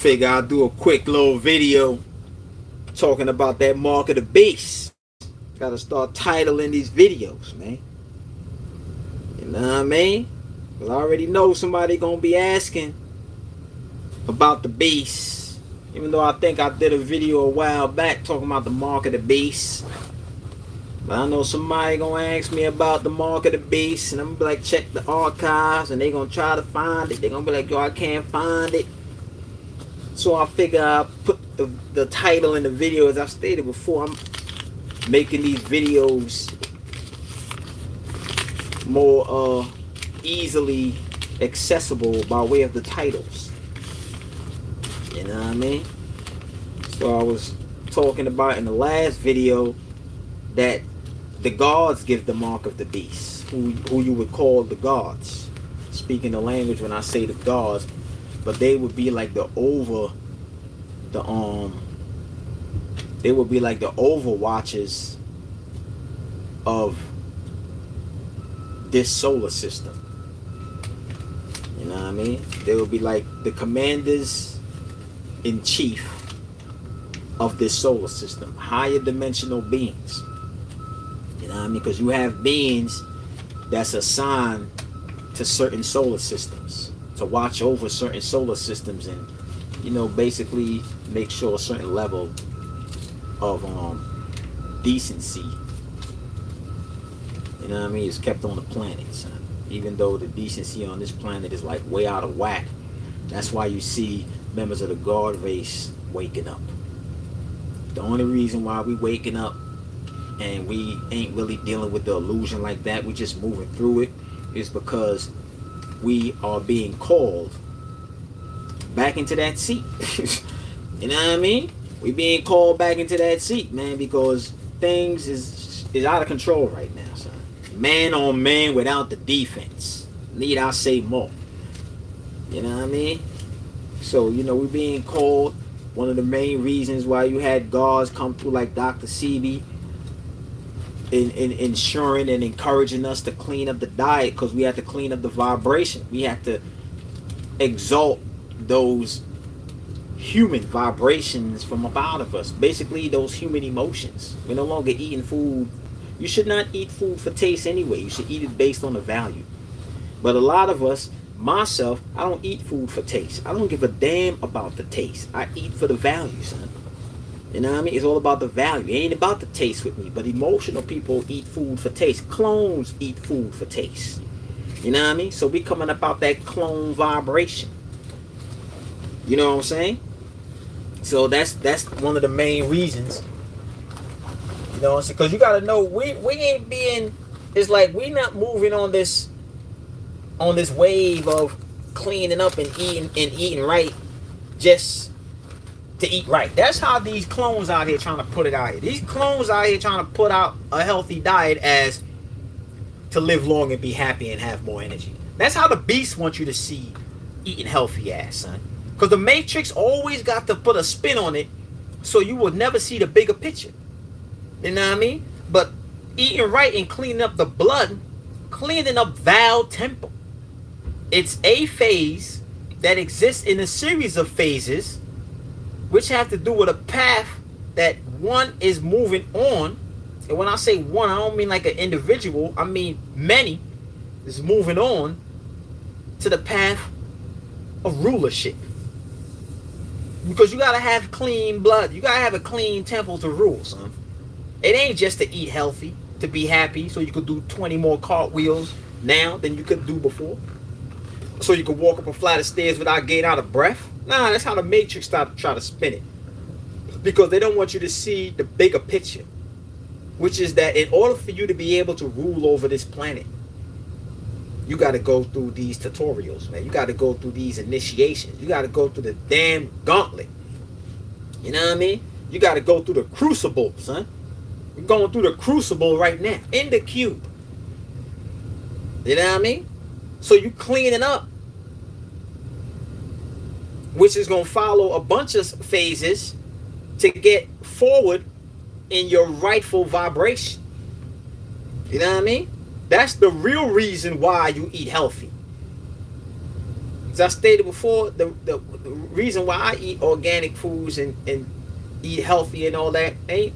figure I'll do a quick little video talking about that mark of the beast. Gotta start titling these videos, man. You know what I mean? Because I already know somebody gonna be asking about the beast. Even though I think I did a video a while back talking about the mark of the beast. But I know somebody gonna ask me about the mark of the beast, and I'm gonna be like, check the archives, and they gonna try to find it. They gonna be like, yo, I can't find it. So I figure I'll put the title in the video. As I stated before, I'm making these videos more easily accessible by way of the titles. You know what I mean? So I was talking about in the last video that the gods give the mark of the beast, who you would call the gods. Speaking the language when I say the gods, but they would be like the they would be like the overwatchers of this solar system. You know what I mean? They would be like the commanders in chief of this solar system, higher dimensional beings. You know what I mean? Because you have beings that's assigned to certain solar systems to watch over certain solar systems and, you know, basically make sure a certain level of decency, you know what I mean, is kept on the planet, son. Even though the decency on this planet is like way out of whack. That's why you see members of the guard race waking up. The only reason why we waking up and we ain't really dealing with the illusion like that, we just moving through it, is because we are being called back into that seat. You know what I mean? We being called back into that seat, man, because things is out of control right now, son. Man on man without the defense. Need I say more? You know what I mean? So, you know, we being called. One of the main reasons why you had guards come through like Dr. Sebi in ensuring and encouraging us to clean up the diet, because we had to clean up the vibration. We had to exalt those human vibrations from about of us. Basically, those human emotions. We're no longer eating food. You should not eat food for taste anyway. You should eat it based on the value. But a lot of us, myself, I don't eat food for taste. I don't give a damn about the taste. I eat for the value, son. You know what I mean? It's all about the value. It ain't about the taste with me. But emotional people eat food for taste. Clones eat food for taste. You know what I mean? So we coming about that clone vibration. You know what I'm saying? So that's one of the main reasons. You know what I'm saying? Because you got to know, we ain't being, it's like we not moving on this wave of cleaning up and eating right just to eat right. That's how these clones out here trying to put it out here. These clones out here trying to put out a healthy diet as to live long and be happy and have more energy. That's how the beast wants you to see eating healthy ass, son. Because the Matrix always got to put a spin on it so you will never see the bigger picture. You know what I mean? But eating right and cleaning up the blood, cleaning up Val Temple. It's a phase that exists in a series of phases which have to do with a path that one is moving on. And when I say one, I don't mean like an individual. I mean many is moving on to the path of rulership. Because you got to have clean blood. You got to have a clean temple to rule, son. It ain't just to eat healthy, to be happy, so you could do 20 more cartwheels now than you could do before. So you could walk up a flight of stairs without getting out of breath. Nah, that's how the Matrix try to spin it. Because they don't want you to see the bigger picture. Which is that in order for you to be able to rule over this planet, you got to go through these tutorials, man. You got to go through these initiations. You got to go through the damn gauntlet. You know what I mean? You got to go through the crucible, son. We're going through the crucible right now. In the cube. You know what I mean? So you cleaning up. Which is going to follow a bunch of phases to get forward in your rightful vibration. You know what I mean? That's the real reason why you eat healthy. As I stated before, the reason why I eat organic foods and eat healthy and all that ain't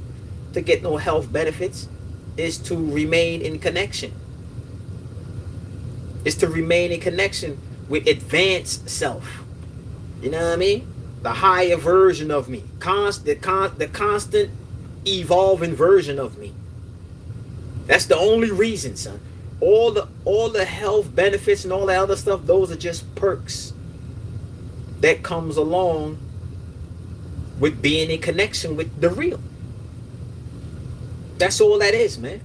to get no health benefits. Is to remain in connection. Is to remain in connection with advanced self. You know what I mean? The higher version of me. The constant evolving version of me. That's the only reason, son. All the health benefits and all that other stuff, those are just perks that comes along with being in connection with the real. That's all that is, man.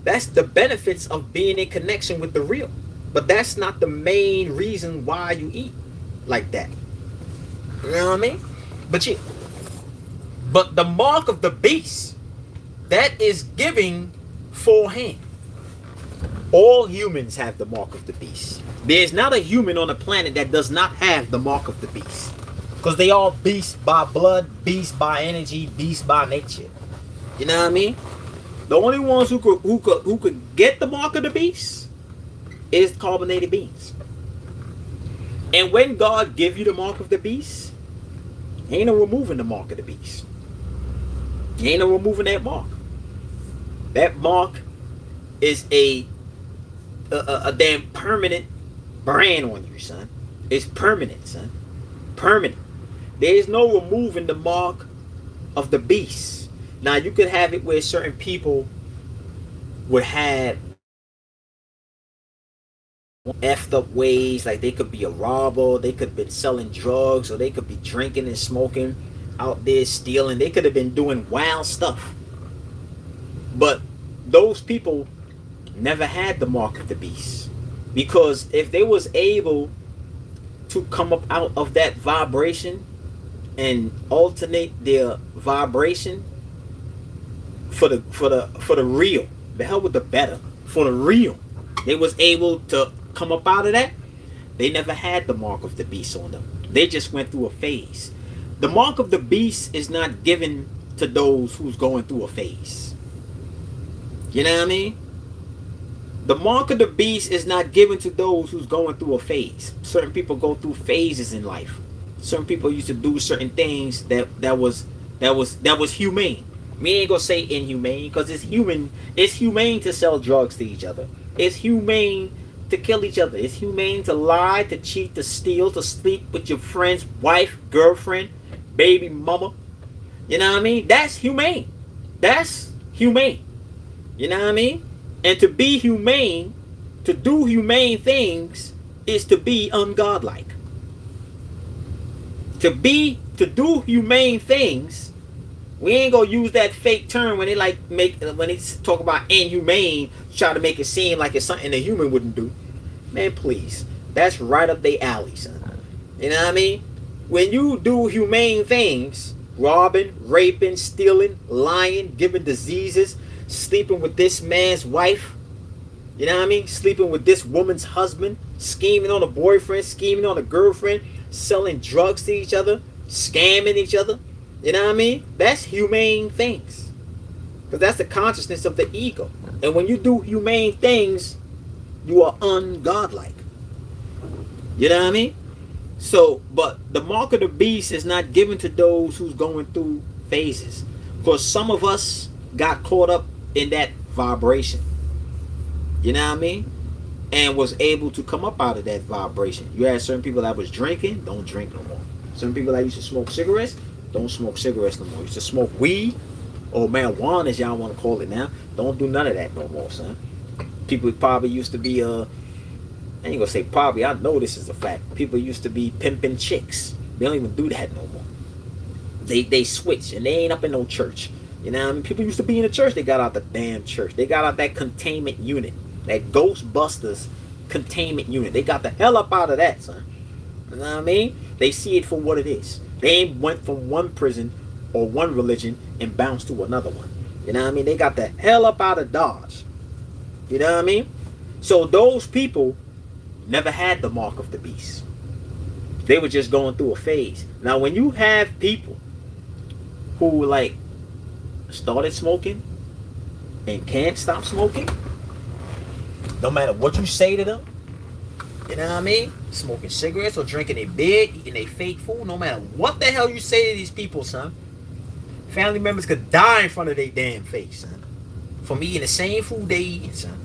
That's the benefits of being in connection with the real. But that's not the main reason why you eat like that. You know what I mean? But the mark of the beast, that is giving forehand. All humans have the mark of the beast. There's not a human on the planet that does not have the mark of the beast. Because they all beasts by blood, beasts by energy, beasts by nature. You know what I mean? The only ones who could get the mark of the beast is carbonated beans. And when God give you the mark of the beast, ain't no removing the mark of the beast. Ain't no removing that mark. That mark is a damn permanent brand on you, son. It's permanent, son. Permanent. There is no removing the mark of the beast. Now, you could have it where certain people would have effed up ways, like they could be a robber, they could have been selling drugs, or they could be drinking and smoking out there, stealing. They could have been doing wild stuff. But those people never had the mark of the beast. Because if they was able to come up out of that vibration and alternate their vibration for the real, the hell with the better, for the real, they was able to come up out of that. They never had the mark of the beast on them. They just went through a phase. The mark of the beast is not given to those who's going through a phase. You know what I mean? The mark of the beast is not given to those who's going through a phase. Certain people go through phases in life. Certain people used to do certain things that was humane. We ain't gonna say inhumane, because it's human. It's humane to sell drugs to each other. It's humane to kill each other. It's humane to lie, to cheat, to steal, to sleep with your friend's wife, girlfriend, baby mama. You know what I mean? That's humane. That's humane. You know what I mean? And to be humane, to do humane things, is to be ungodlike. To do humane things, we ain't gonna use that fake term when they talk about inhumane, try to make it seem like it's something a human wouldn't do. Man, please, that's right up their alley, son. You know what I mean? When you do humane things, robbing, raping, stealing, lying, giving diseases, sleeping with this man's wife, you know what I mean? Sleeping with this woman's husband, scheming on a boyfriend, scheming on a girlfriend, selling drugs to each other, scamming each other. You know what I mean? That's humane things. Because that's the consciousness of the ego. And when you do humane things, you are ungodlike. You know what I mean? So, but the mark of the beast is not given to those who's going through phases. Because some of us got caught up in that vibration. You know what I mean? And was able to come up out of that vibration. You had certain people that was drinking, don't drink no more. Some people that used to smoke cigarettes, don't smoke cigarettes no more. Used to smoke weed or marijuana, as y'all want to call it now. Don't do none of that no more, son. People probably used to be I ain't gonna say probably, I know this is a fact. People used to be pimping chicks. They don't even do that no more. They switch, and they ain't up in no church. You know what I mean? People used to be in the church, they got out the damn church. They got out that containment unit. That Ghostbusters containment unit. They got the hell up out of that, son. You know what I mean? They see it for what it is. They ain't went from one prison or one religion and bounced to another one. You know what I mean? They got the hell up out of Dodge. You know what I mean? So those people never had the mark of the beast. They were just going through a phase. Now when you have people who like started smoking and can't stop smoking, no matter what you say to them, you know what I mean? smoking cigarettes or drinking a beer, eating a fake food, no matter what the hell you say to these people, son. Family members could die in front of their damn face, son. From eating the same food they eating, son.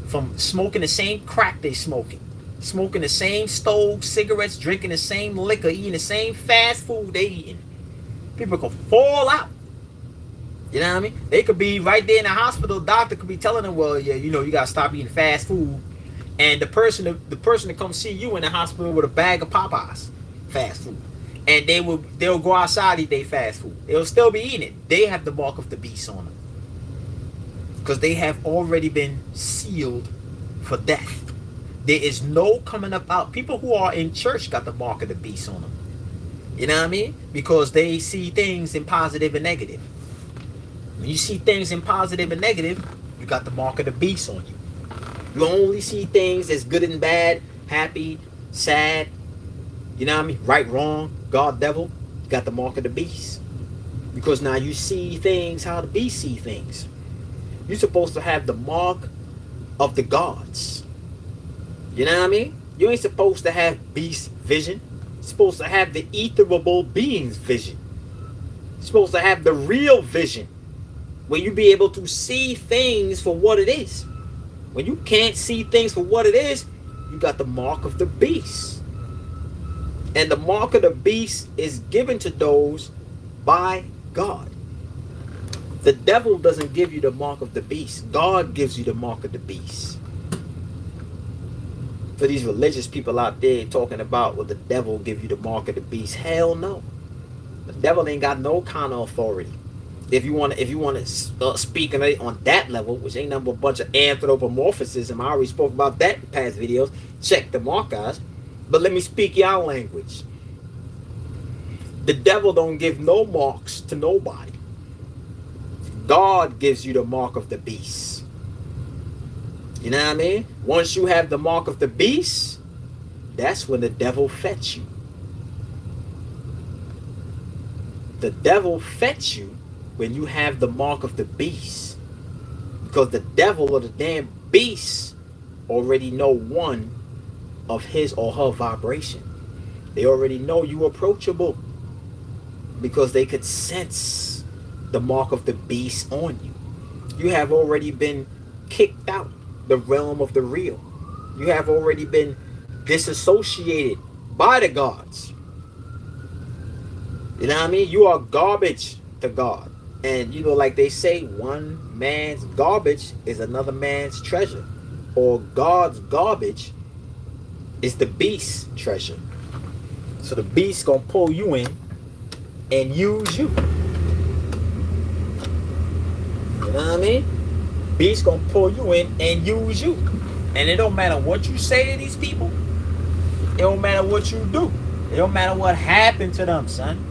From smoking the same crack they smoking. Smoking the same stove, cigarettes, drinking the same liquor, eating the same fast food they eating. People could fall out. You know what I mean? They could be right there in the hospital. Doctor could be telling them, well, yeah, you know, you got to stop eating fast food. And the person that comes see you in the hospital with a bag of Popeyes fast food. And they'll go outside and eat their fast food. They'll still be eating it. They have the mark of the beast on them. Because they have already been sealed for death. There is no coming up out. People who are in church got the mark of the beast on them. You know what I mean? Because they see things in positive and negative. When you see things in positive and negative, you got the mark of the beast on you. You only see things as good and bad, happy, sad, you know what I mean? Right, wrong, God, devil, you got the mark of the beast. Because now you see things how the beast see things. You're supposed to have the mark of the gods. You know what I mean? You ain't supposed to have beast vision. You're supposed to have the etherable beings vision. You're supposed to have the real vision. Where you be able to see things for what it is. When you can't see things for what it is, you got the mark of the beast. And the mark of the beast is given to those by God. The devil doesn't give you the mark of the beast. God gives you the mark of the beast. For these religious people out there talking about, well, the devil give you the mark of the beast. Hell no. The devil ain't got no kind of authority. If you want to speak on that level, which ain't nothing but a bunch of anthropomorphism, I already spoke about that in past videos. Check the guys. But let me speak y'all language. The devil don't give no marks to nobody. God gives you the mark of the beast. You know what I mean? Once you have the mark of the beast, that's when the devil fetch you. The devil fetch you when you have the mark of the beast. Because the devil or the damn beast already know one of his or her vibration. They already know you approachable. Because they could sense the mark of the beast on you. You have already been kicked out the realm of the real. You have already been disassociated by the gods. You know what I mean? You are garbage to God. And you know, like they say, one man's garbage is another man's treasure. Or God's garbage is the beast's treasure. So the beast gonna pull you in and use you. You know what I mean? Beast gonna pull you in and use you. And it don't matter what you say to these people. It don't matter what you do. It don't matter what happened to them, son.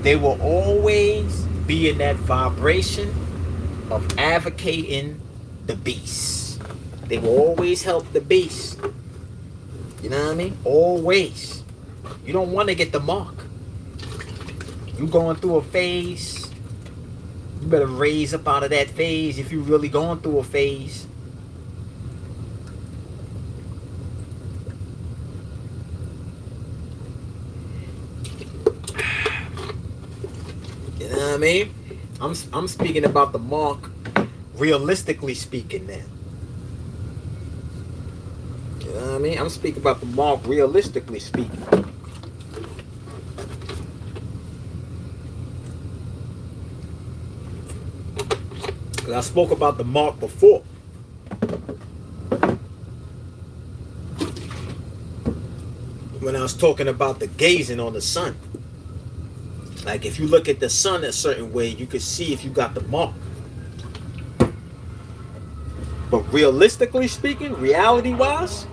They will always be in that vibration of advocating the beast. They will always help the beast. You know what I mean? Always. You don't want to get the mark. You going through a phase, you better raise up out of that phase if you really going through a phase. You know what I mean? I'm speaking about the mark realistically speaking now. You know what I mean? I'm speaking about the mark realistically speaking. I spoke about the mark before. When I was talking about the gazing on the sun. Like if you look at the sun a certain way, you can see if you got the mark. But realistically speaking, reality-wise,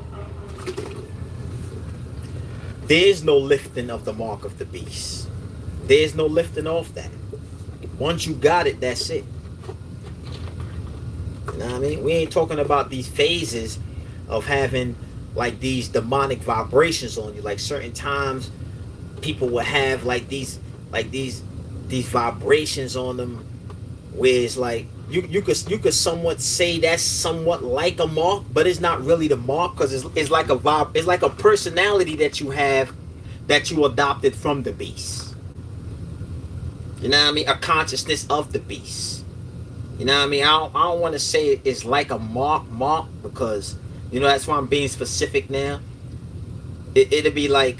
there's no lifting of the mark of the beast. There's no lifting off that. Once you got it, that's it. You know what I mean? We ain't talking about these phases of having like these demonic vibrations on you. Like certain times people will have like these vibrations on them where it's like you could somewhat say that's somewhat like a mark, but it's not really the mark, because it's like a vibe, it's like a personality that you have that you adopted from the beast. You know what I mean? A consciousness of the beast. You know what I mean? I don't want to say it's like a mark because that's why I'm being specific now. It'll be like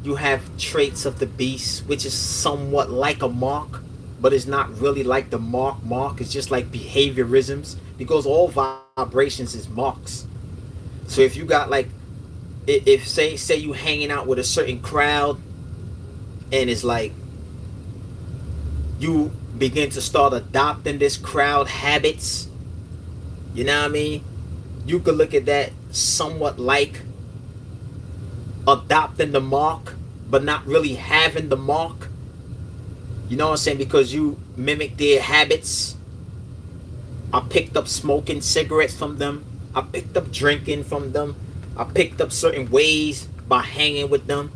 you have traits of the beast, which is somewhat like a mark, but it's not really like the mark. It's just like behaviorisms, because all vibrations is marks. So if you got like, if say you hanging out with a certain crowd, and it's like you begin to start adopting this crowd habits, you know what I mean? You could look at that somewhat like adopting the mark, but not really having the mark. You know what I'm saying? Because you mimic their habits. I picked up smoking cigarettes from them. I picked up drinking from them. I picked up certain ways by hanging with them.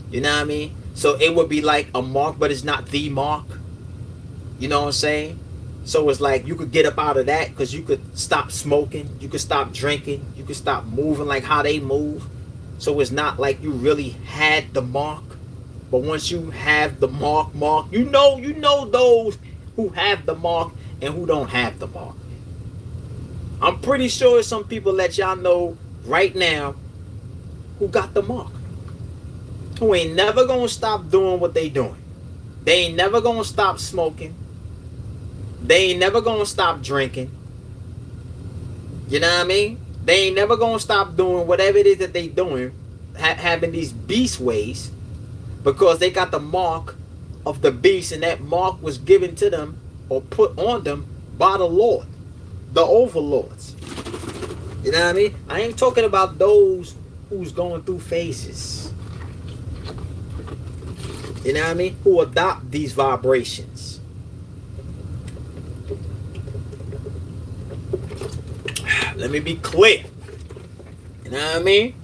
You know what I mean? So it would be like a mark, but it's not the mark. You know what I'm saying? So it's like you could get up out of that, because you could stop smoking. You could stop drinking. You could stop moving like how they move. So it's not like you really had the mark. But once you have the mark, you know those who have the mark and who don't have the mark. I'm pretty sure some people let y'all know right now who got the mark, who ain't never gonna stop doing what they doing. They ain't never gonna stop smoking. They ain't never gonna stop drinking. You know what I mean? They ain't never gonna stop doing whatever it is that they doing, having these beast ways, because they got the mark of the beast, and that mark was given to them or put on them by the Lord, the overlords. You know what I mean? I ain't talking about those who's going through phases. You know what I mean? Who adopt these vibrations. Let me be clear. You know what I mean?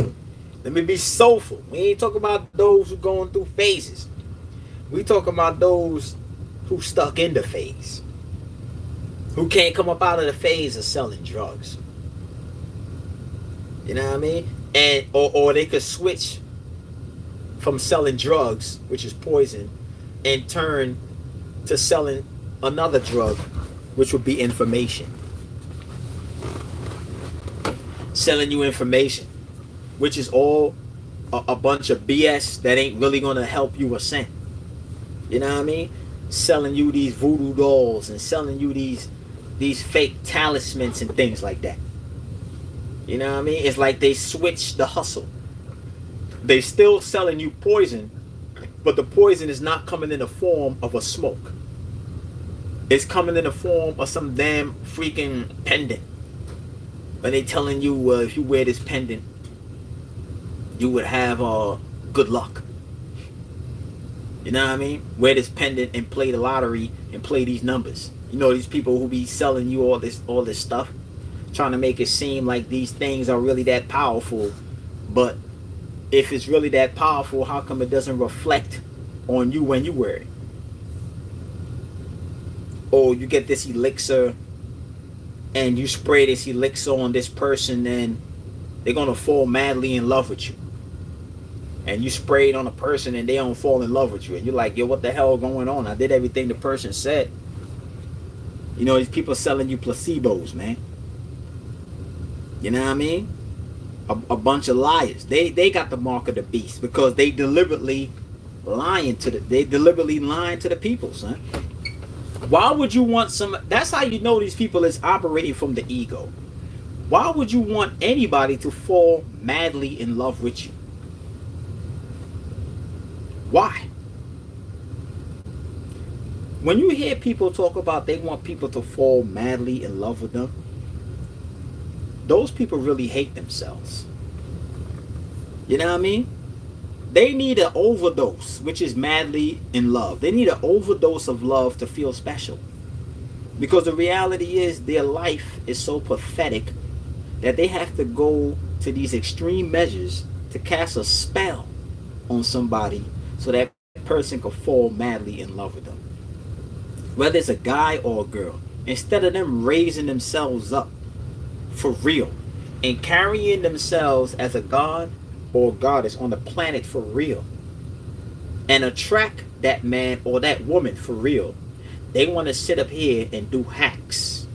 Let me be soulful. We ain't talking about those who going through phases. We talking about those who stuck in the phase, who can't come up out of the phase of selling drugs. You know what I mean? And or they could switch from selling drugs, which is poison, and turn to selling another drug, which would be information. Selling you information, which is all a bunch of BS that ain't really gonna help you a cent. You know what I mean? Selling you these voodoo dolls and selling you these fake talismans and things like that. You know what I mean? It's like they switched the hustle. They still selling you poison, but the poison is not coming in the form of a smoke. It's coming in the form of some damn freaking pendant. And they telling you if you wear this pendant, you would have good luck. You know what I mean? Wear this pendant and play the lottery and play these numbers. You know, these people who be selling you all this stuff, trying to make it seem like these things are really that powerful. But if it's really that powerful, how come it doesn't reflect on you when you wear it? Or you get this elixir and you spray this elixir on this person, and they're gonna fall madly in love with you. And you spray it on a person and they don't fall in love with you, and you're like, yo, what the hell going on? I did everything the person said. You know, these people selling you placebos, man. You know what I mean? A bunch of liars. They got the mark of the beast, because they deliberately lying to the people, son. Why would you want some? That's how you know these people is operating from the ego. Why would you want anybody to fall madly in love with you? Why? When you hear people talk about they want people to fall madly in love with them, those people really hate themselves. You know what I mean? They need an overdose, which is madly in love. They need an overdose of love to feel special. Because the reality is their life is so pathetic that they have to go to these extreme measures to cast a spell on somebody so that person can fall madly in love with them. whether it's a guy or a girl, instead of them raising themselves up for real and carrying themselves as a god or goddess on the planet for real and attract that man or that woman for real, they want to sit up here and do hacks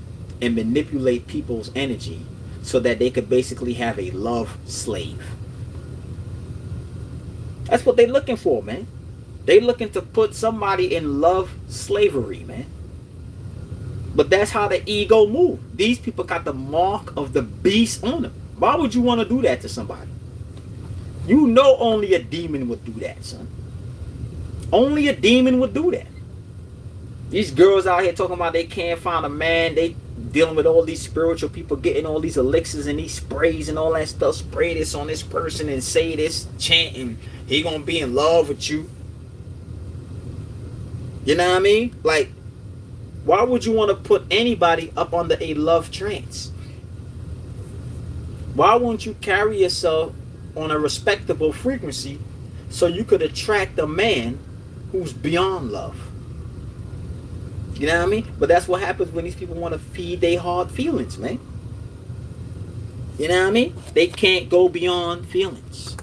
and manipulate people's energy so that they could basically have a love slave. That's what they're looking for, man. They looking to put somebody in love slavery, man. But that's how the ego move. These people got the mark of the beast on them. Why would you want to do that to somebody? You know only a demon would do that, son. Only a demon would do that. These girls out here talking about they can't find a man. They dealing with all these spiritual people getting all these elixirs and these sprays and all that stuff. Spray this on this person and say this, chant, and he gonna be in love with you. You know what I mean? Like, why would you want to put anybody up under a love trance? Why won't you carry yourself on a respectable frequency so you could attract a man who's beyond love? You know what I mean? But that's what happens when these people want to feed their hard feelings, man. You know what I mean? They can't go beyond feelings.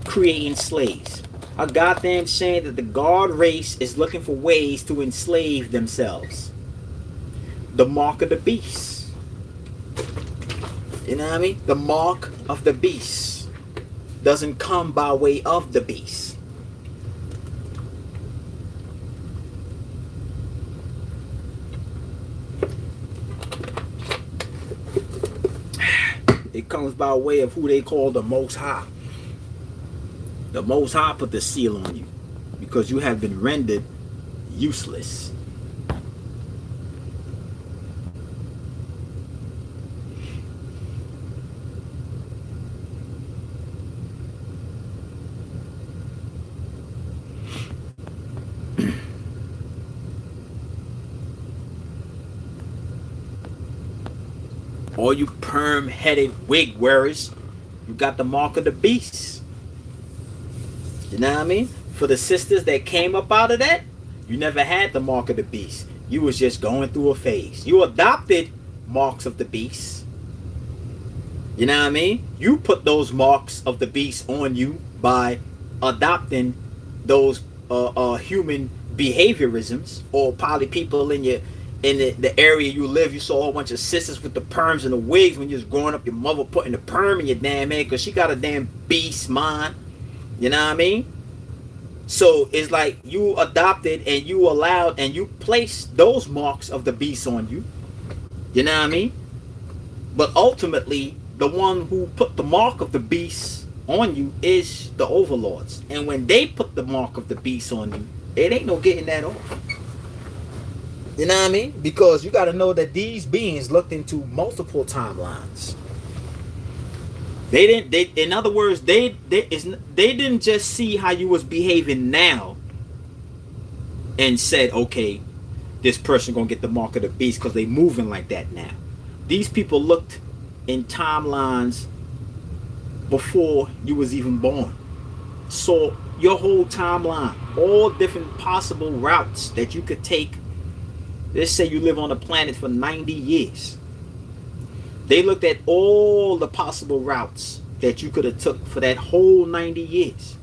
Creating slaves. A goddamn shame that the God race is looking for ways to enslave themselves. The mark of the beast. You know what I mean? The mark of the beast doesn't come by way of the beast. It comes by way of who they call the Most High. The Most High put the seal on you because you have been rendered useless. All you perm-headed wig wearers, you got the mark of the beast. You know what I mean? For the sisters that came up out of that, you never had the mark of the beast. You was just going through a phase. You adopted marks of the beast. You know what I mean? You put those marks of the beast on you by adopting those human behaviorisms, or probably people in the area you live, you saw a whole bunch of sisters with the perms and the wigs when you was growing up. Your mother putting the perm in your damn head because she got a damn beast mind. You know what I mean? So it's like you adopted and you allowed and you placed those marks of the beast on you. You know what I mean? But ultimately, the one who put the mark of the beast on you is the overlords. And when they put the mark of the beast on you, it ain't no getting that off. You know what I mean? Because you got to know that these beings looked into multiple timelines. In other words, they didn't just see how you was behaving now and said, okay, this person gonna get the mark of the beast because they moving like that now. These people looked in timelines before you was even born. So your whole timeline, all different possible routes that you could take. Let's say you live on the planet for 90 years. They looked at all the possible routes that you could have took for that whole 90 years.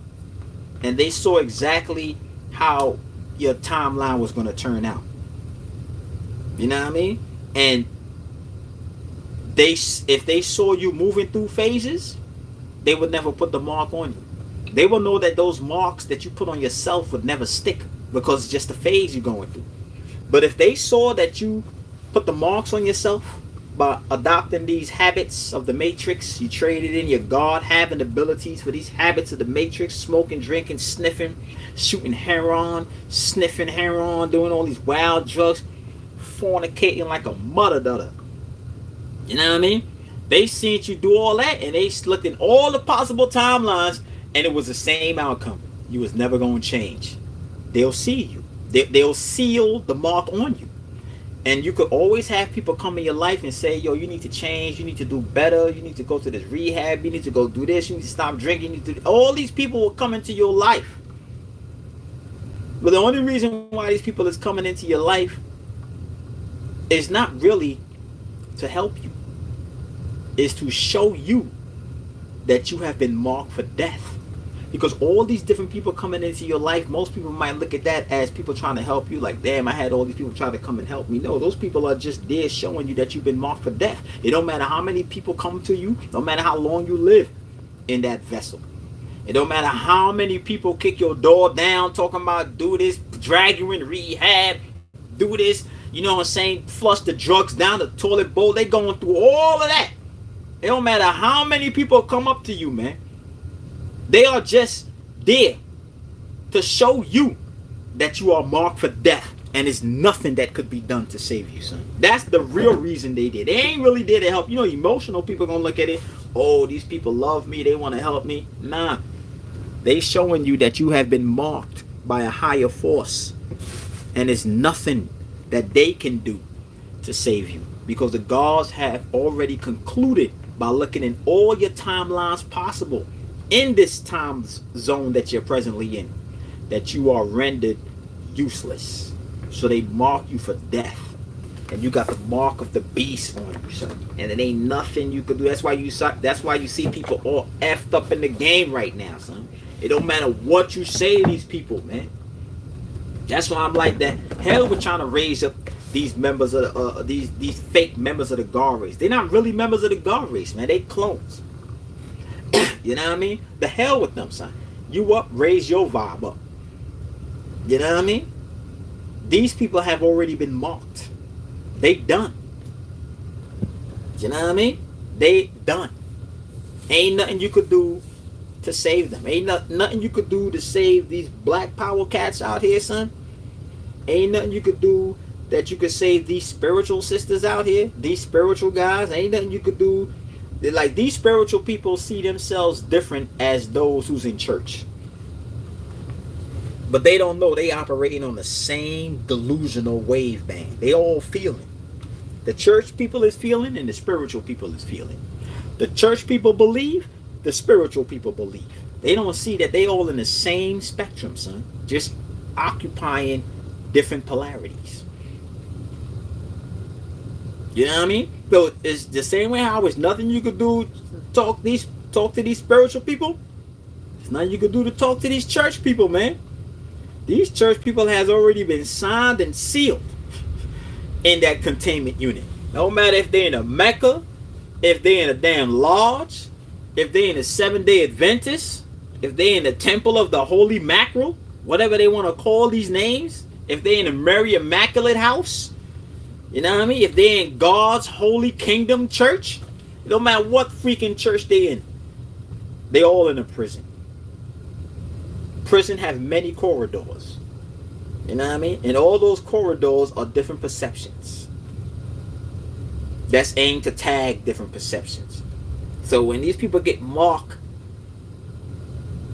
And they saw exactly how your timeline was going to turn out. You know what I mean? And if they saw you moving through phases, they would never put the mark on you. They will know that those marks that you put on yourself would never stick because it's just the phase you're going through. But if they saw that you put the marks on yourself by adopting these habits of the matrix, you traded in your God-having abilities for these habits of the matrix, smoking, drinking, sniffing, shooting heroin, sniffing heroin, doing all these wild drugs, fornicating like a mother dutter. You know what I mean? They seen you do all that, and they looked in all the possible timelines, and it was the same outcome. You was never going to change. They'll see you. They'll seal the mark on you. And you could always have people come in your life and say, yo, you need to change, you need to do better, you need to go to this rehab, you need to go do this, you need to stop drinking, you need to... All these people will come into your life. But the only reason why these people is coming into your life is not really to help you. Is to show you that you have been marked for death. Because all these different people coming into your life, most people might look at that as people trying to help you. Like, damn, I had all these people trying to come and help me. No, those people are just there showing you that you've been marked for death. It don't matter how many people come to you. No matter how long you live in that vessel. It don't matter how many people kick your door down talking about do this, drag you in rehab, do this, you know what I'm saying, flush the drugs down the toilet bowl. They going through all of that. It don't matter how many people come up to you, man. They are just there to show you that you are marked for death. And there's nothing that could be done to save you, son. That's the real reason they did. They ain't really there to help. You know, emotional people gonna look at it. Oh, these people love me. They want to help me. Nah. They showing you that you have been marked by a higher force. And there's nothing that they can do to save you. Because the gods have already concluded by looking in all your timelines possible in this time zone that you're presently in, that you are rendered useless. So they mark you for death. And you got the mark of the beast on you, son. And it ain't nothing you could do. That's why you see people all effed up in the game right now, son. It don't matter what you say to these people, man. That's why I'm like that. Hell, we're trying to raise up these members of the, these fake members of the God race. They're not really members of the God race, man. They clones. You know what I mean? The hell with them, son. You up, raise your vibe up. You know what I mean? These people have already been marked. They done. You know what I mean? They done. Ain't nothing you could do to save them. Ain't nothing you could do to save these black power cats out here, son. Ain't nothing you could do that you could save these spiritual sisters out here, these spiritual guys. Ain't nothing you could do. Like, these spiritual people see themselves different as those who's in church. But they don't know they operating on the same delusional wave band. They all feeling. The church people is feeling and the spiritual people is feeling. The church people believe, the spiritual people believe. They don't see that they all in the same spectrum, son. Just occupying different polarities. You know what I mean? So it's the same way how there's nothing you could do to talk to these spiritual people. There's nothing you could do to talk to these church people, man. These church people has already been signed and sealed in that containment unit. No matter if they're in a Mecca, if they're in a damn lodge, if they're in a 7-day Adventist, if they're in the temple of the Holy Mackerel, whatever they want to call these names, if they're in a Mary Immaculate house, you know what I mean? If they're in God's Holy Kingdom church, it don't matter what freaking church they're in, they all in a prison. Prison have many corridors. You know what I mean? And all those corridors are different perceptions. That's aimed to tag different perceptions. So when these people get marked,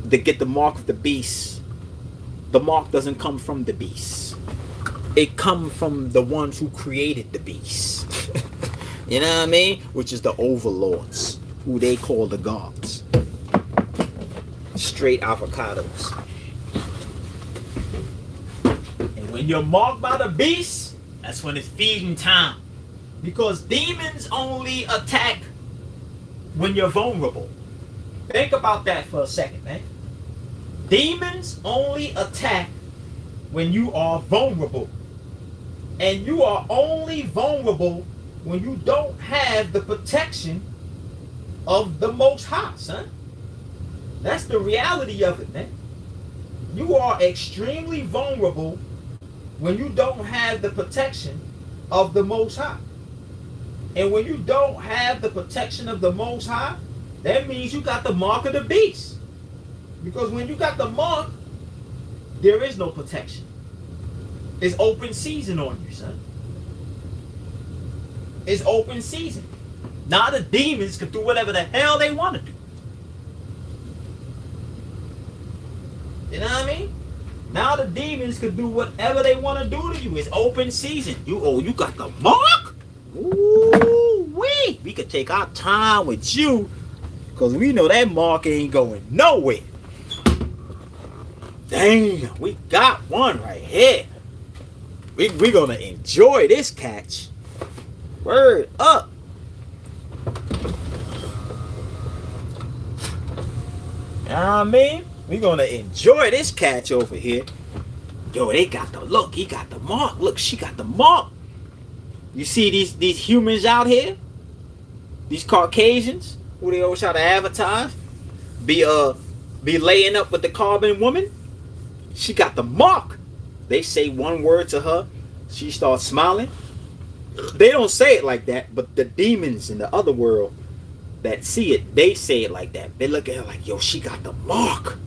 they get the mark of the beast. The mark doesn't come from the beast. It comes from the ones who created the beast. You know what I mean? Which is the overlords, who they call the gods. Straight avocados. And when you're marked by the beast, that's when it's feeding time. Because demons only attack when you're vulnerable. Think about that for a second, man. Demons only attack when you are vulnerable. And you are only vulnerable when you don't have the protection of the Most High, son. That's the reality of it, man. You are extremely vulnerable when you don't have the protection of the Most High. And when you don't have the protection of the Most High, that means you got the mark of the beast. Because when you got the mark, there is no protection. It's open season on you, son. It's open season. Now the demons can do whatever the hell they want to do. You know what I mean? Now the demons can do whatever they want to do to you. It's open season. You got the mark? Ooh-wee. We could take our time with you because we know that mark ain't going nowhere. Damn, we got one right here. We gonna enjoy this catch. Word up. You know what I mean? We gonna enjoy this catch over here. Yo, they got the look. He got the mark. Look, she got the mark. You see these humans out here? These Caucasians who they always try to advertise, be laying up with the carbon woman. She got the mark. They say one word to her, she starts smiling. They don't say it like that, but the demons in the other world that see it, they say it like that. They look at her like, yo, she got the mark.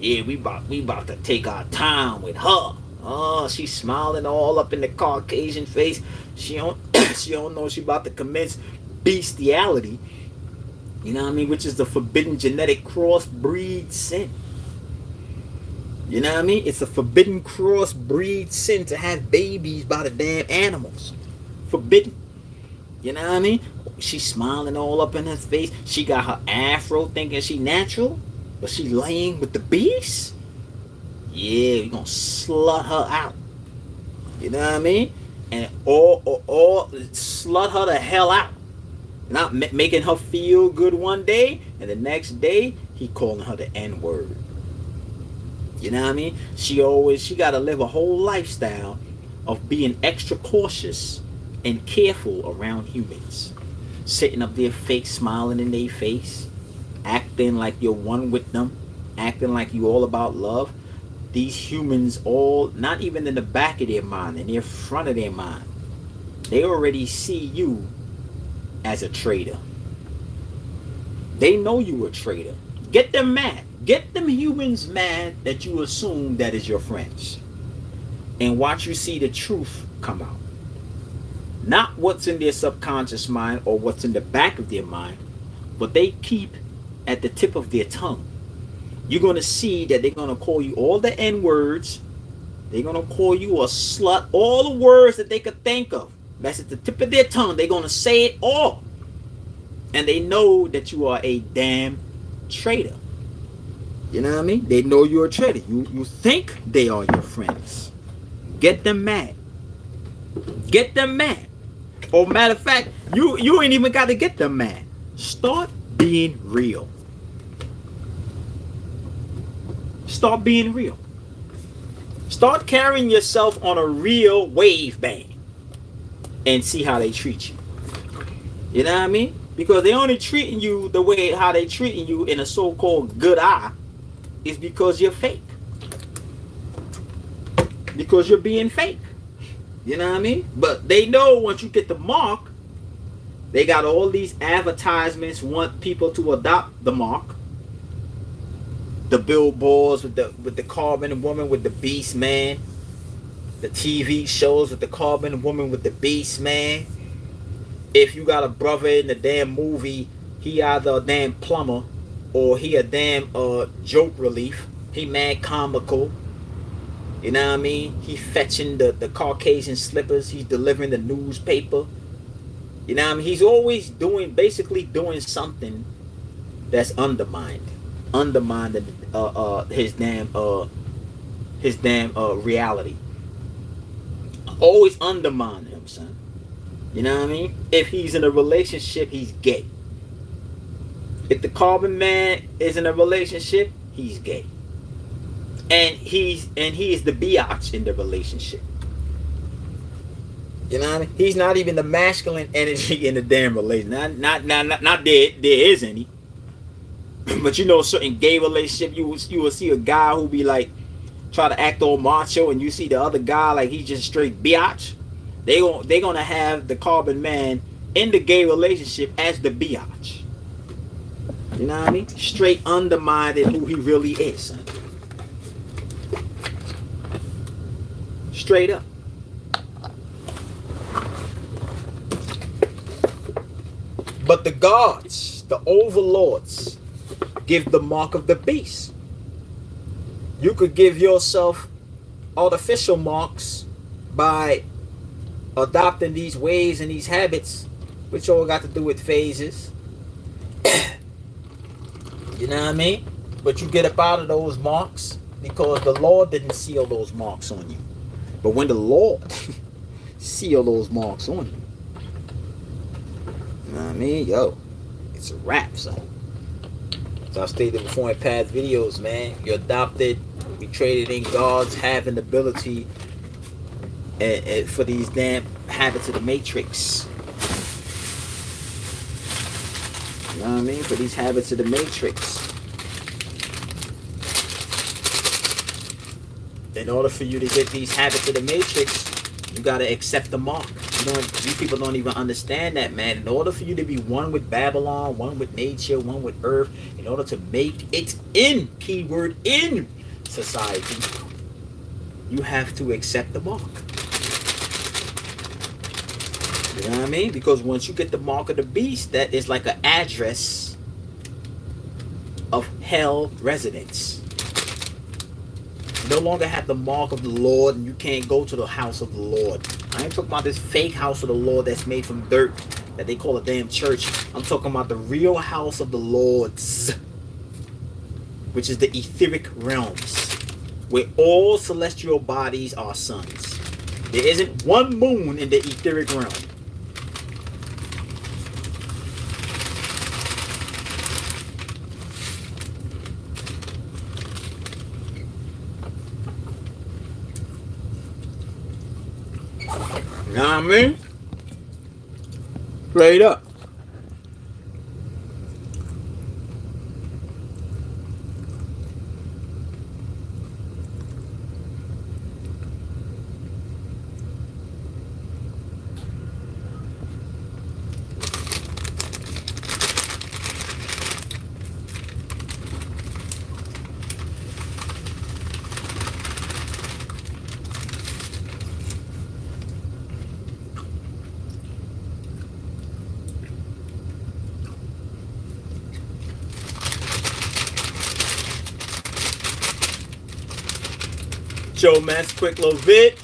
Yeah, we about to take our time with her. Oh, she's smiling all up in the Caucasian face. She don't she don't know she about to commence bestiality. You know what I mean? Which is the forbidden genetic crossbreed sin. You know what I mean? It's a forbidden crossbreed sin to have babies by the damn animals. Forbidden. You know what I mean? She's smiling all up in his face. She got her afro thinking she natural, but she laying with the beast. Yeah, we gonna slut her out. You know what I mean? And all slut her the hell out. Not making her feel good one day, and the next day he calling her the N-word. You know what I mean? She got to live a whole lifestyle of being extra cautious and careful around humans. Sitting up there fake smiling in their face, acting like you're one with them, acting like you all about love. These humans all, not even in the back of their mind, in the front of their mind, they already see you as a traitor. They know you a traitor. Get them mad. Get them humans mad that you assume that is your friends. And watch you see the truth come out. Not what's in their subconscious mind or what's in the back of their mind, but they keep at the tip of their tongue. You're going to see that they're going to call you all the N-words. They're going to call you a slut. All the words that they could think of. That's at the tip of their tongue. They're going to say it all. And they know that you are a damn traitor. You know what I mean? They know you're a traitor. You think they are your friends. Get them mad. Get them mad. Or matter of fact, you ain't even got to get them mad. Start being real. Start being real. Start carrying yourself on a real wave band and see how they treat you. You know what I mean? Because they only treating you the way how they treating you in a so-called good eye is because you're fake. Because you're being fake. You know what I mean? But they know once you get the mark, they got all these advertisements want people to adopt the mark. The billboards with the carbon woman with the beast man. The TV shows with the carbon woman with the beast man. If you got a brother in the damn movie, he either a damn plumber or he a damn joke relief. He mad comical. You know what I mean? He fetching the Caucasian slippers. He's delivering the newspaper. You know what I mean? He's always basically doing something that's undermined his damn reality. Always undermine him, son. You know what I mean? If he's in a relationship, he's gay. If the carbon man is in a relationship, he's gay. And he is the biatch in the relationship. You know what I mean? He's not even the masculine energy in the damn relationship. Not there is any. But you know, certain gay relationship, you will see a guy who be like try to act all macho, and you see the other guy like he's just straight biatch. They gonna have the carbon man in the gay relationship as the biatch. You know what I mean? Straight undermined who he really is, son. Straight up. But the gods, the overlords, give the mark of the beast. You could give yourself artificial marks by adopting these ways and these habits, which all got to do with phases. You know what I mean? But you get up out of those marks Because the Lord didn't seal those marks on you. But when the Lord seal those marks on you, you know what I mean? Yo, it's a wrap, son. As I stated before in past videos, man, you're adopted. We traded in God's having the ability for these damn habits of the matrix. You know what I mean? For these habits of the matrix. In order for you to get these habits of the matrix, you gotta accept the mark. You people don't even understand that, man. In order for you to be one with Babylon, one with nature, one with earth, in order to make it in, keyword in society, you have to accept the mark. You know what I mean? Because once you get the mark of the beast, that is like an address of hell residence. You no longer have the mark of the Lord, and you can't go to the house of the Lord. I ain't talking about this fake house of the Lord that's made from dirt that they call a damn church. I'm talking about the real house of the Lord's, which is the etheric realms, where all celestial bodies are suns. There isn't one moon in the etheric realm. You know what I mean? Straight up. Joe, man, it's a quick little vid.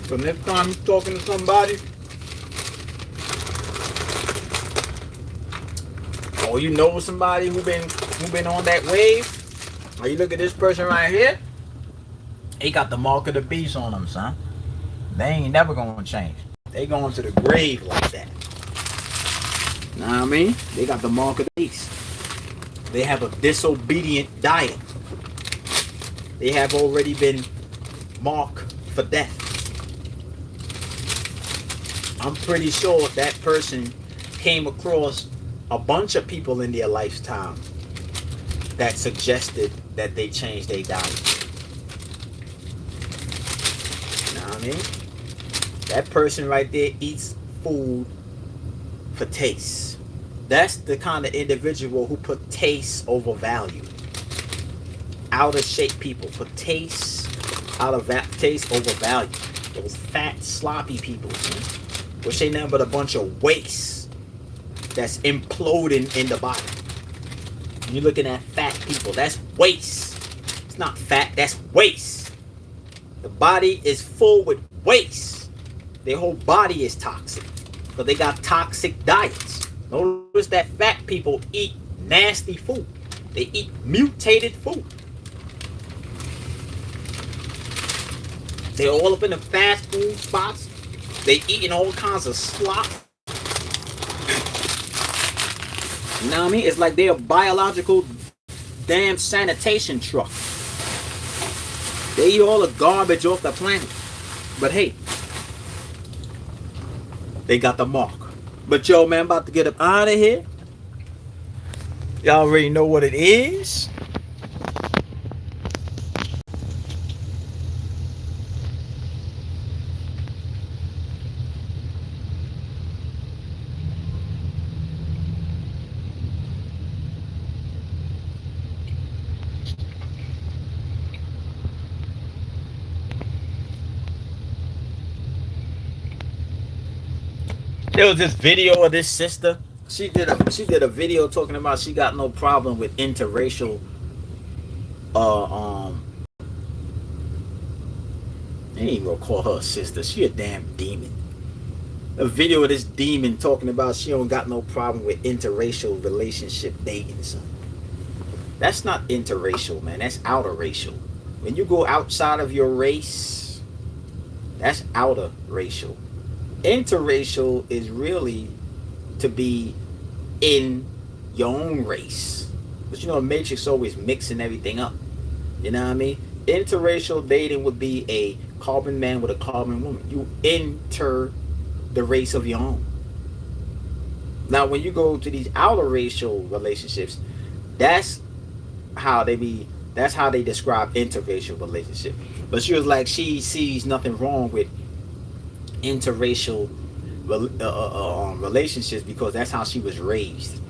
So next time you're talking to somebody, or you know somebody who been on that wave, or you look at this person right here, he got the mark of the beast on them, son. They ain't never gonna change. They going to the grave like that. Know what I mean? They got the mark of the beast. They have a disobedient diet. They have already been marked for death. I'm pretty sure that person came across a bunch of people in their lifetime that suggested that they change their diet. You know what I mean? That person right there eats food for taste. That's the kind of individual who put taste over value. Out of shape people put taste taste over value. Those fat, sloppy people, man, which ain't nothing but a bunch of waste that's imploding in the body. You're looking at fat people. That's waste. It's not fat. That's waste. The body is full with waste. Their whole body is toxic, but they got toxic diets. Notice that fat people eat nasty food. They eat mutated food. They're all up in the fast food spots. They eating all kinds of slop. You know what I mean? It's like they're a biological damn sanitation truck. They eat all the garbage off the planet. But hey, they got the mark. But yo, man, I'm about to get up out of here. Y'all already know what it is. There was this video of this sister. She did a video talking about she got no problem with interracial I ain't even gonna call her a sister. She a damn demon. a video of this demon talking about she don't got no problem with interracial relationship dating, son. That's not interracial, man. That's outer racial. When you go outside of your race, that's outer racial. Interracial is really to be in your own race. But you know, Matrix always mixing everything up. You know what I mean? Interracial dating would be a carbon man with a carbon woman. You enter the race of your own. Now, when you go to these outer racial relationships, that's how they describe interracial relationship. But she was like, she sees nothing wrong with interracial relationships because that's how she was raised.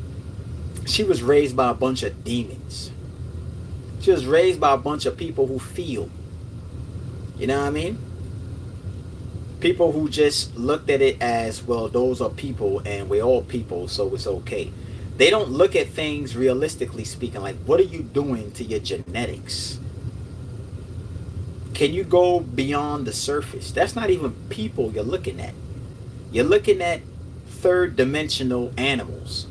She was raised by a bunch of demons. She was raised by a bunch of people who feel. You know what I mean? People who just looked at it as, well, those are people and we're all people, so it's okay. They don't look at things realistically speaking, like, what are you doing to your genetics? Can you go beyond the surface? That's not even people you're looking at. You're looking at third dimensional animals.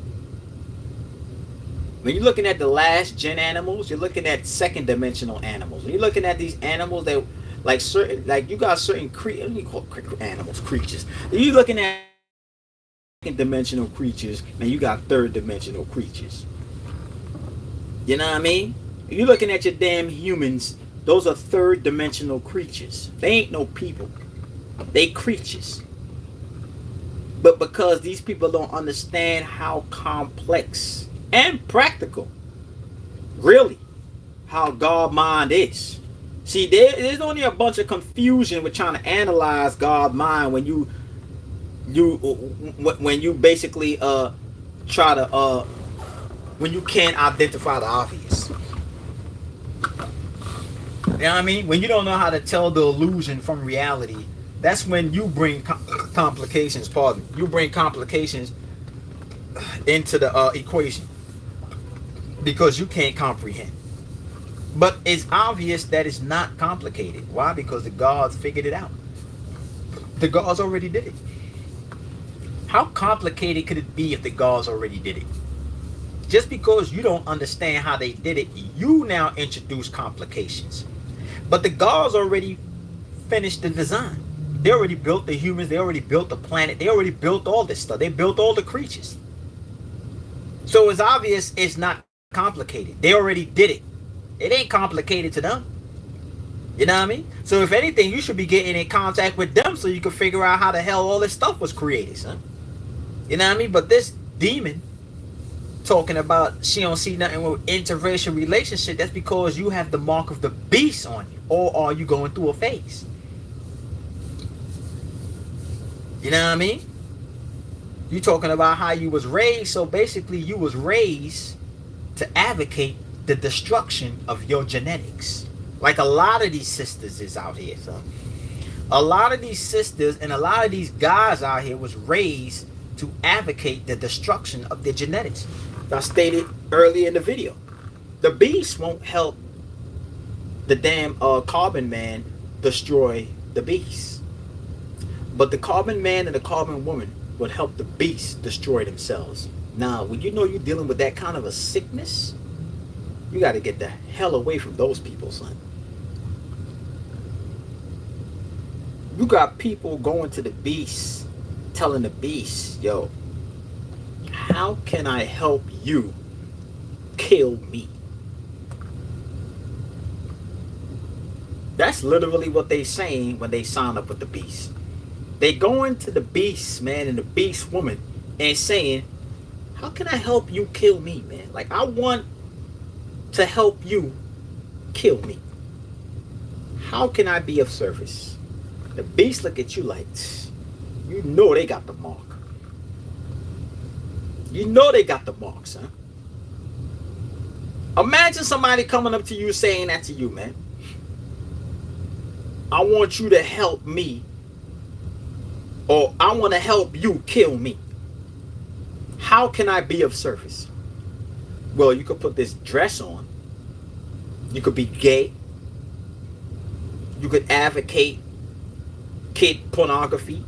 When you're looking at the last gen animals, you're looking at second dimensional animals. When you're looking at these animals that like certain, like you got certain creatures. You're looking at second dimensional creatures and you got third dimensional creatures. You know what I mean? If you're looking at your damn humans, those are third dimensional creatures. They ain't no people. They creatures. But because these people don't understand how complex and practical, really, how God mind is. See, there's only a bunch of confusion with trying to analyze God mind when you basically try to when you can't identify the obvious. You know what I mean? When you don't know how to tell the illusion from reality, that's when you bring complications. Pardon. You bring complications into the equation because you can't comprehend. But it's obvious that it's not complicated. Why? Because the gods figured it out. The gods already did it. How complicated could it be if the gods already did it? Just because you don't understand how they did it, you now introduce complications. But the gods already finished the design. They already built the humans. They already built the planet. They already built all this stuff. They built all the creatures. So it's obvious it's not complicated. They already did it. It ain't complicated to them. You know what I mean? So if anything, you should be getting in contact with them so you can figure out how the hell all this stuff was created, son. You know what I mean? But this demon talking about she don't see nothing with interracial relationship, that's because you have the mark of the beast on you. Or are you going through a phase? You know what I mean? You talking about how you was raised. So basically you was raised to advocate the destruction of your genetics. Like a lot of these sisters is out here, son. A lot of these sisters and a lot of these guys out here was raised to advocate the destruction of their genetics. I stated earlier in the video, the beast won't help the damn carbon man destroy the beast, but the carbon man and the carbon woman would help the beast destroy themselves. Now, when you know you're dealing with that kind of a sickness, you got to get the hell away from those people, son. You got people going to the beast, telling the beast, yo, how can I help you kill me? That's literally what they saying when they sign up with the beast. They going to the beast, man, and the beast woman and saying, how can I help you kill me, man? Like, I want to help you kill me. How can I be of service? The beast look at you like, you know they got the mark. You know they got the mark, son. Imagine somebody coming up to you saying that to you, man. I want you to help me, or I want to help you kill me. How can I be of service? Well, you could put this dress on. You could be gay. You could advocate kid pornography.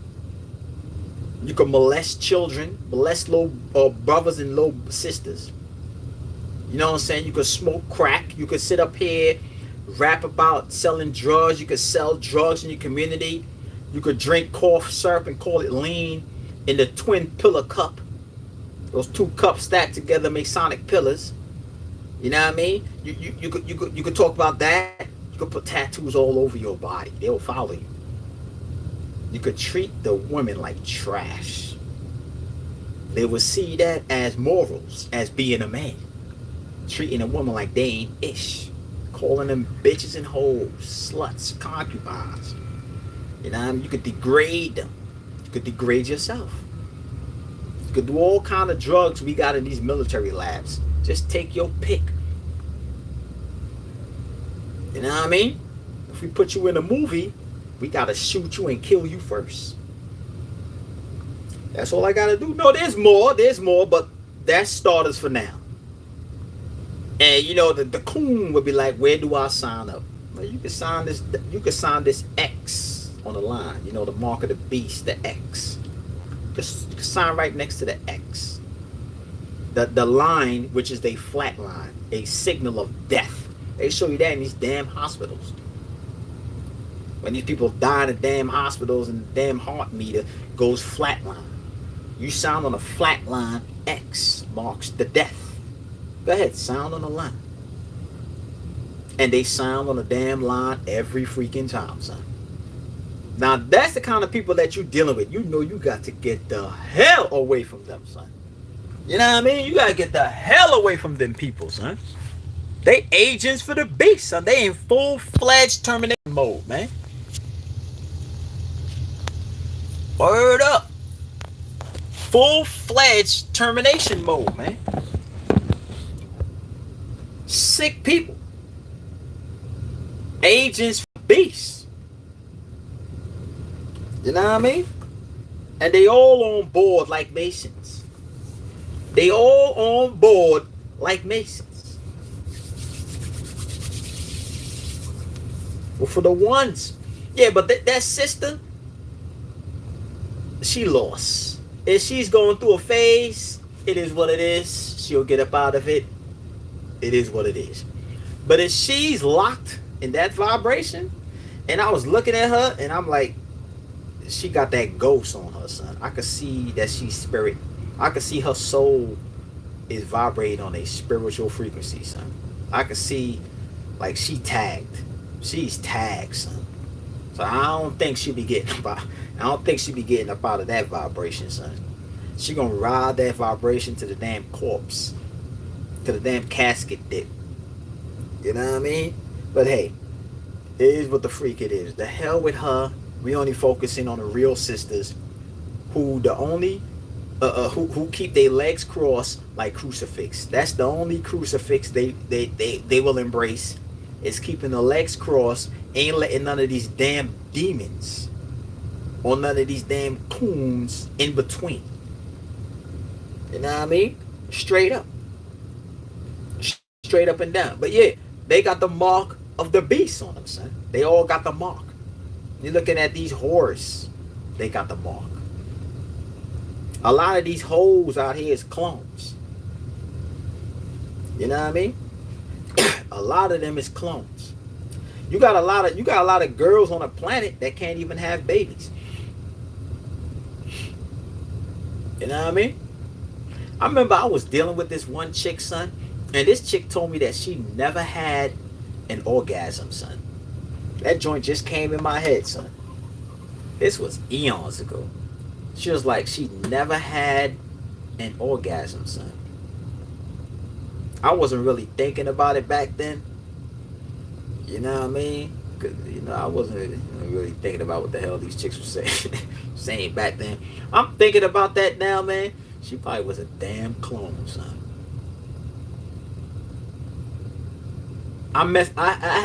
You can molest children, molest little brothers and little sisters. You know what I'm saying? You could smoke crack. You could sit up here, rap about selling drugs. You could sell drugs in your community. You could drink cough syrup and call it lean in the twin pillar cup. Those two cups stacked together, Masonic pillars. You know what I mean? You could talk about that. You could put tattoos all over your body. They'll follow you. You could treat the women like trash. They would see that as morals, as being a man. Treating a woman like they ain't ish. Calling them bitches and hoes, sluts, concubines. You know what I mean? You could degrade them. You could degrade yourself. You could do all kind of drugs we got in these military labs. Just take your pick. You know what I mean? If we put you in a movie, we gotta shoot you and kill you first. That's all I gotta do. No, there's more, but that's starters for now. And you know, the coon would be like, where do I sign up? Well, you can sign this X on the line. You know, the mark of the beast, the X. Just sign right next to the X. The line, which is a flat line, a signal of death. They show you that in these damn hospitals. When these people die in the damn hospitals and the damn heart meter goes flatline. You sound on a flat line, X marks the death. Go ahead, sound on the line. And they sound on the damn line every freaking time, son. Now, that's the kind of people that you're dealing with. You know you got to get the hell away from them, son. You know what I mean? You got to get the hell away from them people, son. They agents for the beast, son. They in full-fledged termination mode, man. Word up. Full-fledged termination mode, man. Sick people. Agents for beasts. You know what I mean? And they all on board like Masons. They all on board like Masons. Well, for the ones. Yeah, but that sister, she lost. If she's going through a phase, it is what it is. She'll get up out of it. It is what it is. But if she's locked in that vibration, and I was looking at her, and I'm like, she got that ghost on her, son. I could see that she's spirit. I could see her soul is vibrating on a spiritual frequency, son. I could see, like, she tagged. She's tagged, son. So I don't think she'll be getting up. I don't think she'll be getting up out of that vibration, son. She gonna ride that vibration to the damn corpse, to the damn casket dip. You know what I mean? But hey, it is what the freak it is. The hell with her. We only focusing on the real sisters, who the only who keep their legs crossed like crucifix. That's the only crucifix they will embrace. Is keeping the legs crossed, ain't letting none of these damn demons or none of these damn coons in between. You know what I mean? Straight up. Straight up and down. But yeah, they got the mark of the beast on them, son. They all got the mark. You're looking at these whores, they got the mark. A lot of these hoes out here is clones. You know what I mean? A lot of them is clones. You got a lot of girls on the planet that can't even have babies. You know what I mean? I remember I was dealing with this one chick, son, and this chick told me that she never had an orgasm, son. That joint just came in my head, son. This was eons ago. She was like, she never had an orgasm, son. I wasn't really thinking about it back then. You know what I mean? Cause, you know, I wasn't really thinking about what the hell these chicks were saying back then. I'm thinking about that now, man. She probably was a damn clone, son. I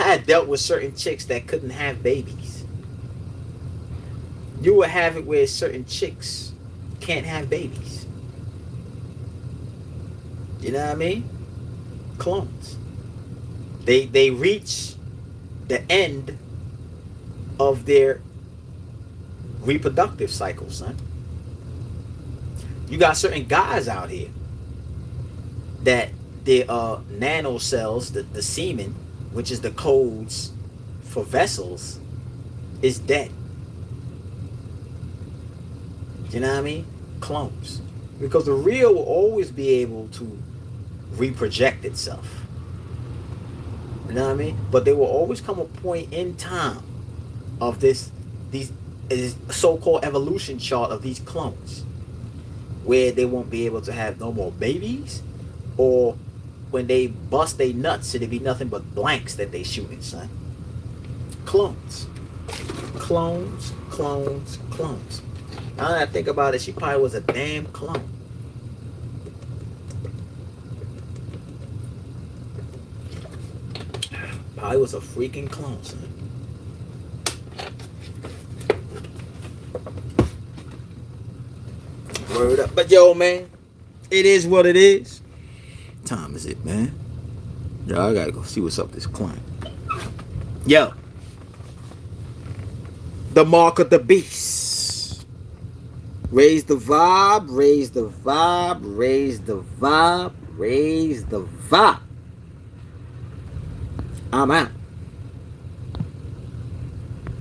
had dealt with certain chicks that couldn't have babies. You would have it where certain chicks can't have babies. You know what I mean? Clones. They reach the end of their reproductive cycle, son. You got certain guys out here that their nano cells, the semen, which is the codes for vessels, is dead. You know what I mean? Clones. Because the real will always be able to reproject itself. You know what I mean? But there will always come a point in time of these so-called evolution chart of these clones where they won't be able to have no more babies, or when they bust their nuts, it'll be nothing but blanks that they shooting, son. Clones. Clones, clones, clones. Now that I think about it, she probably was a damn clone. Probably was a freaking clone, son. Word up. But yo, man, it is what it is. What time is it, man? Yo, I gotta go see what's up with this client. Yo. The mark of the beast. Raise the vibe, raise the vibe, raise the vibe, raise the vibe. I'm out.